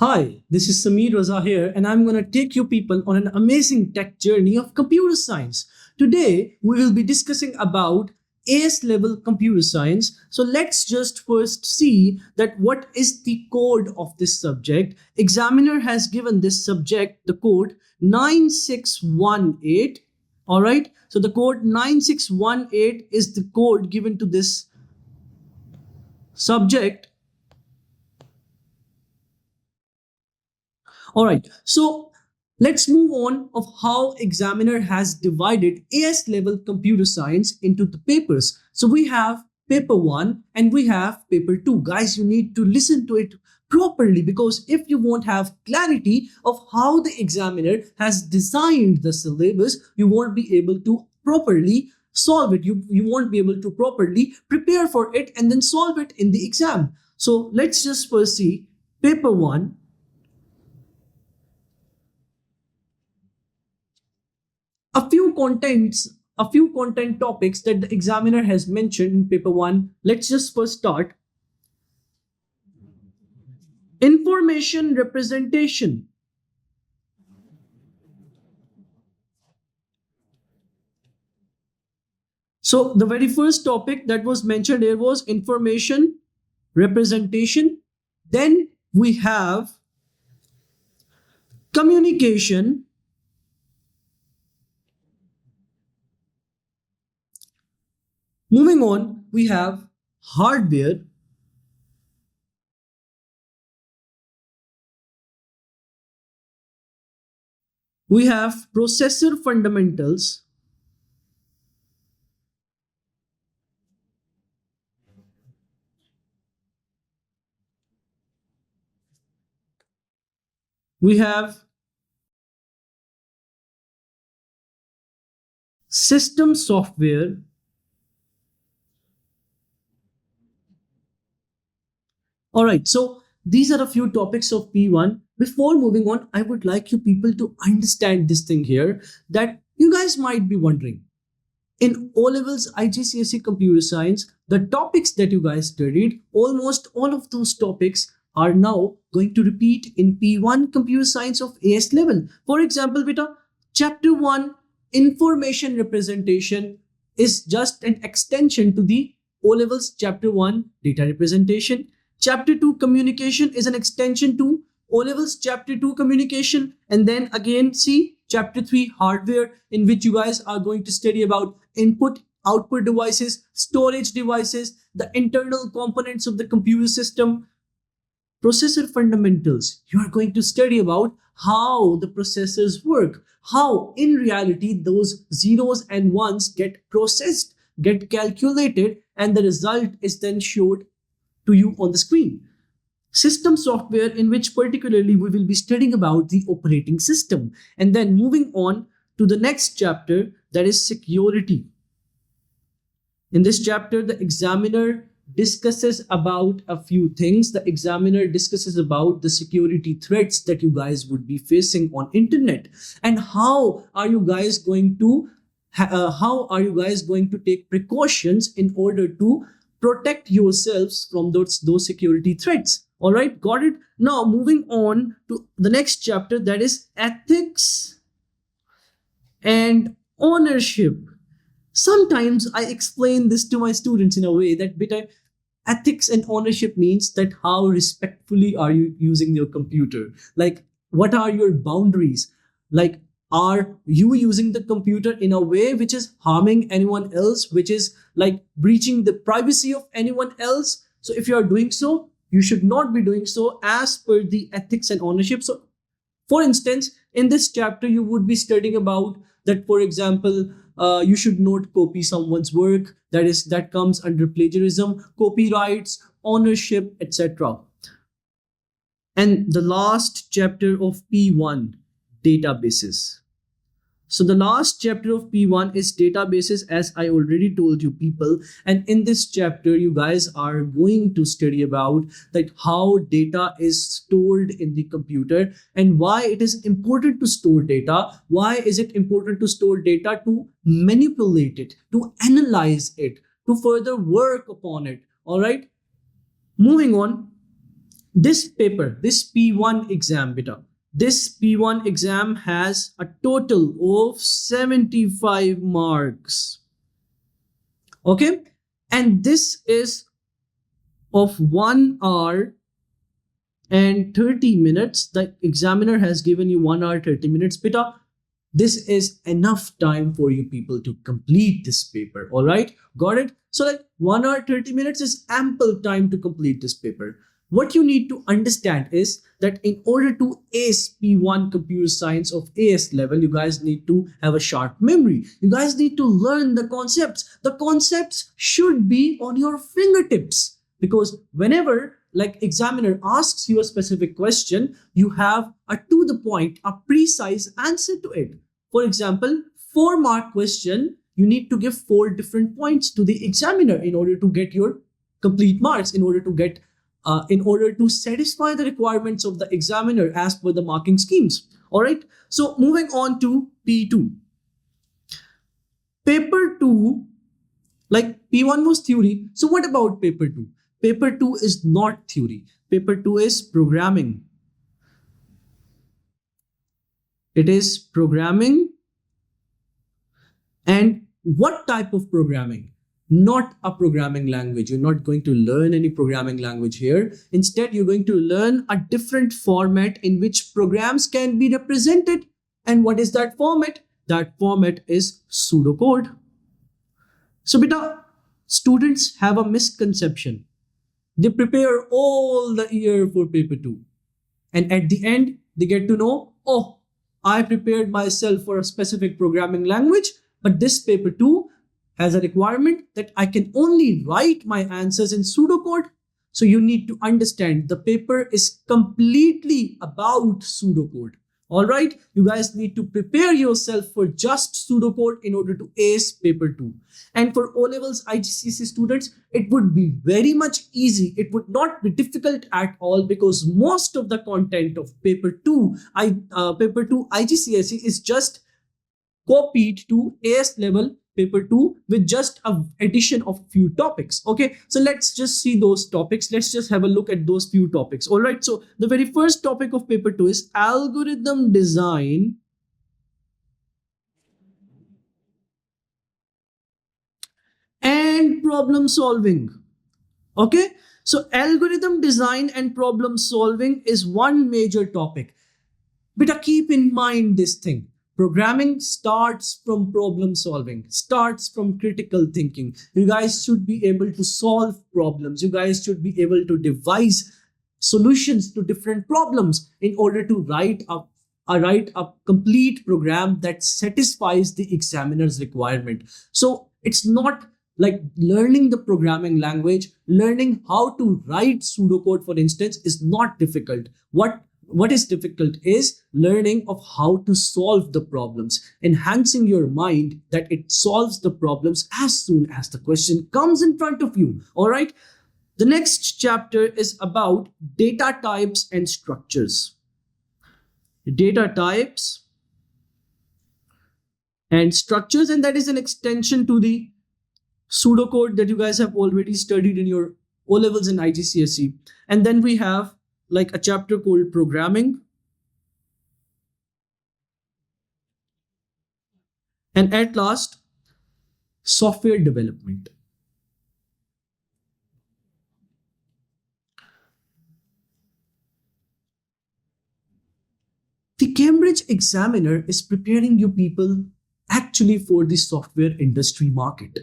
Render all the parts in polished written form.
Hi, this is Raza here, and I'm going to take you people on an amazing tech journey of computer science. Today, we will be discussing about AS level computer science. So let's just first see that what is the code of this subject. Examiner has given this subject the code 9618. All right. So the code 9618 is the code given to this subject. All right, so let's move on of how examiner has divided AS level computer science into the papers. So we have paper 1 and we have paper 2. Guys, you need to listen to it properly, because if you won't have clarity of how the examiner has designed the syllabus, you won't be able to properly solve it. You won't be able to properly prepare for it and then solve it in the exam. So let's just first see paper 1. A few content topics that the examiner has mentioned in paper 1. Let's just first start. Information representation. So the very first topic that was mentioned here was information representation. Then we have communication. Moving on, we have hardware. We have processor fundamentals. We have system software. All right, so these are a few topics of P1. Before moving on, I would like you people to understand this thing here, that you guys might be wondering. In O levels IGCSE computer science, the topics that you guys studied, almost all of those topics are now going to repeat in P1 computer science of AS level. For example, beta, chapter 1 information representation is just an extension to the O levels chapter 1 data representation. Chapter 2 communication is an extension to O levels chapter 2 communication. And then again, see chapter 3 hardware, in which you guys are going to study about input, output devices, storage devices, the internal components of the computer system. Processor fundamentals, you are going to study about how the processors work, how in reality those zeros and ones get processed, get calculated, and the result is then showed to you on the screen. System software, in which particularly we will be studying about the operating system. And then moving on to the next chapter, that is security. In this chapter, the examiner discusses about a few things. The examiner discusses about the security threats that you guys would be facing on internet, and how are you guys going to take precautions in order to protect yourselves from those security threats. All right, got it? Now moving on to the next chapter, that is ethics and ownership. Sometimes I explain this to my students in a way that ethics and ownership means that how respectfully are you using your computer? Like, what are your boundaries? Like, are you using the computer in a way which is harming anyone else, which is like breaching the privacy of anyone else? So if you are doing so, you should not be doing so as per the ethics and ownership. So for instance, in this chapter, you would be studying about that, for example, you should not copy someone's work. That comes under plagiarism, copyrights, ownership, etc. And the last chapter of P1, databases. So the last chapter of P1 is databases, as I already told you people. And in this chapter, you guys are going to study about like how data is stored in the computer and why it is important to store data. Why is it important to store data? To manipulate it, to analyze it, to further work upon it. All right. Moving on. This paper, this P1 exam, beta, this P1 exam has a total of 75 marks. Okay, and this is of 1 hour and 30 minutes. The examiner has given you 1 hour 30 minutes, beta. This is enough time for you people to complete this paper. All right, got it? So like 1 hour 30 minutes is ample time to complete this paper. What you need to understand is that in order to ace P1 computer science of AS level, you guys need to have a sharp memory. You guys need to learn the concepts. The concepts should be on your fingertips, because whenever like examiner asks you a specific question, you have a to the point, a precise answer to it. For example, 4 mark question, you need to give 4 different points to the examiner in order to get your complete marks, in order to satisfy the requirements of the examiner as per the marking schemes. All right, so moving on to P2. Paper 2, like P1 was theory, so what about paper 2? Paper 2 is not theory. Paper 2 is programming. It is programming. And what type of programming? Not a programming language. You're not going to learn any programming language here. Instead, you're going to learn a different format in which programs can be represented. And what is that format? That format is pseudocode. So, beta, students have a misconception. They prepare all the year for paper 2. And at the end, they get to know, oh, I prepared myself for a specific programming language, but this paper 2 has a requirement that I can only write my answers in pseudocode. So you need to understand the paper is completely about pseudocode. All right, you guys need to prepare yourself for just pseudocode in order to ace paper 2. And for O levels IGCSE students, it would be very much easy. It would not be difficult at all, because most of the content of paper 2 IGCSE is just copied to AS level paper 2 with just a addition of few topics. Okay, so let's just see those topics. Let's just have a look at those few topics. All right, so the very first topic of paper 2 is algorithm design and problem solving. Okay, so algorithm design and problem solving is one major topic. But keep in mind this thing. Programming starts from problem solving, starts from critical thinking. You guys should be able to solve problems. You guys should be able to devise solutions to different problems in order to write a complete program that satisfies the examiner's requirement. So it's not like learning the programming language, learning how to write pseudocode, for instance, is not difficult. What is difficult is learning of how to solve the problems, enhancing your mind that it solves the problems as soon as the question comes in front of you. All right. The next chapter is about data types and structures. Data types and structures, and that is an extension to the pseudocode that you guys have already studied in your O levels and IGCSE. And then we have like a chapter called programming. And at last, software development. The Cambridge examiner is preparing you people actually for the software industry market.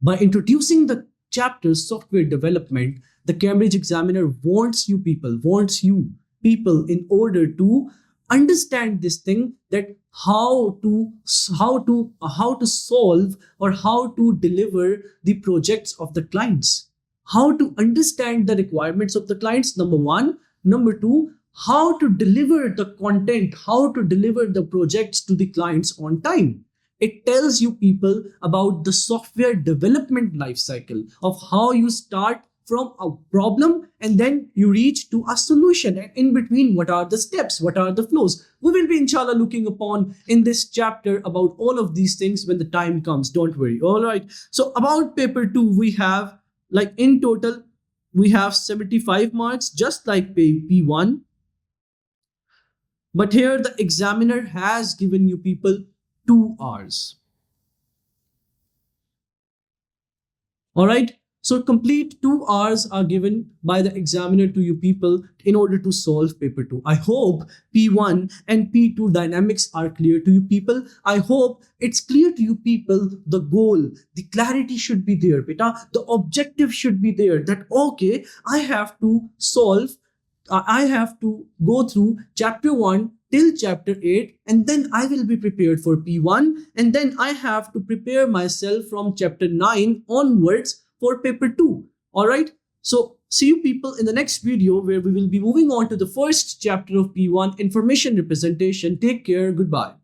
By introducing the chapter software development, the Cambridge examiner wants you people in order to understand this thing, that how to solve or how to deliver the projects of the clients, how to understand the requirements of the clients, number one. Number two, how to deliver the content, how to deliver the projects to the clients on time. It tells you people about the software development life cycle of how you start from a problem and then you reach to a solution, and in between what are the steps, what are the flows. We will be inshallah looking upon in this chapter about all of these things when the time comes, don't worry. All right, so about paper 2 we have like in total we have 75 marks just like P1. But here the examiner has given you people 2 hours. All right. So complete 2 hours are given by the examiner to you people in order to solve paper 2. I hope P1 and P2 dynamics are clear to you people. I hope it's clear to you people the goal, the clarity should be there, beta. The objective should be there that okay, I have to solve I have to go through chapter 1 till chapter 8 and then I will be prepared for P1 and then I have to prepare myself from chapter 9 onwards for paper 2. All right. So see you people in the next video where we will be moving on to the first chapter of P1 information representation. Take care. Goodbye.